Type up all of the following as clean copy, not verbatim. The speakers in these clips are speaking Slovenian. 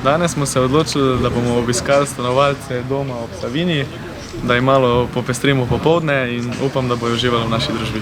Danes smo se odločili, da bomo obiskali stanovalce doma ob Savinji, da jim malo popestrimo popoldne in upam, da bojo uživali v naši družbi.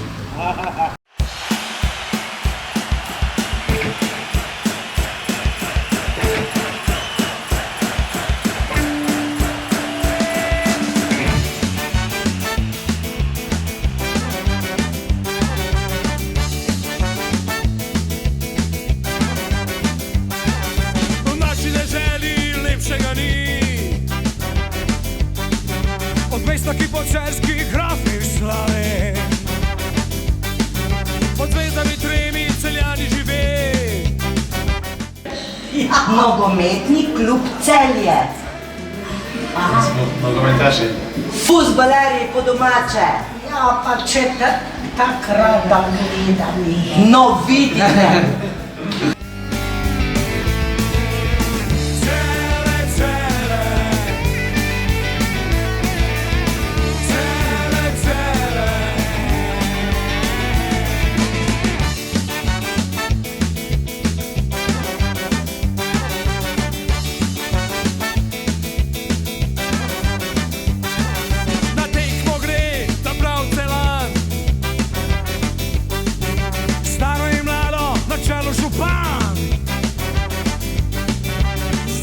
Od mesta, ki po cerskih grafih slavi, pod zvezdami tremi Celjani žive. Nogometni klub Celje. Smo nogometaši. Fuzbalerji po domače. Ja, pa če takrat da gledam. No, vidite.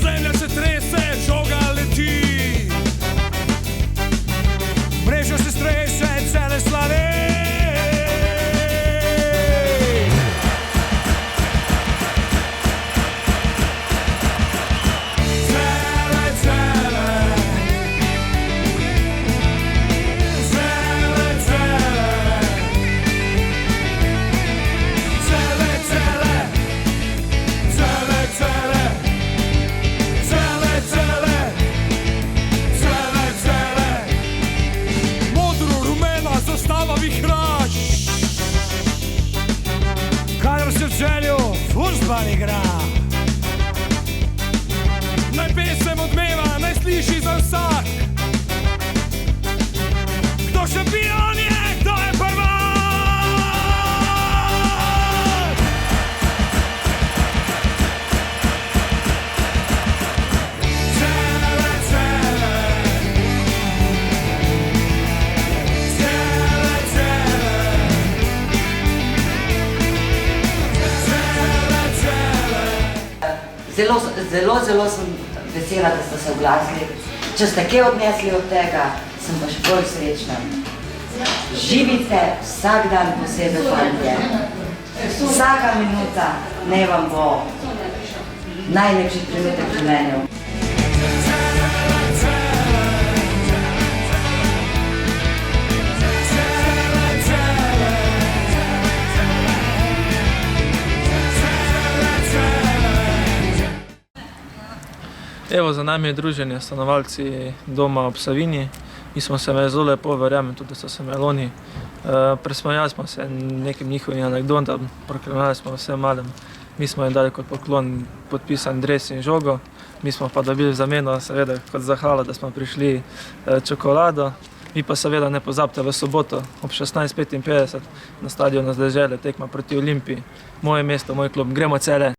Zemlja se trese, žoga leti, mreža se strese, cele slavi. Kadar se v Celju fuzbal igra, naj pesem odmeva, naj sliši za vsak. Kdo šampion je, kdo je prvak? Zelo sem vesela, da ste se oglasili. Če ste kaj odnesli od tega, sem pa še bolj srečna. Živite vsak dan posebej, fantje. Vsaka minuta naj vam bo najlepši trenutek v življenju. Evo, za nami je druženje stanovalci doma ob Savinji. Mi smo se imeli zelo lepo, verjamem tudi, da so se imeli oni. Presmejali smo se nekim njihovim anekdotam, proklinjali smo vsem malim. Mi smo jim dali kot poklon podpisan dres in žogo. Mi smo pa dobili v zameno, seveda, kot zahvala, da smo prišli čokolado. Vi pa seveda ne pozabite v soboto ob 16:55 na stadionu z Dežele tekma proti Olimpiji. Moje mesto, moj klub, gremo Celje!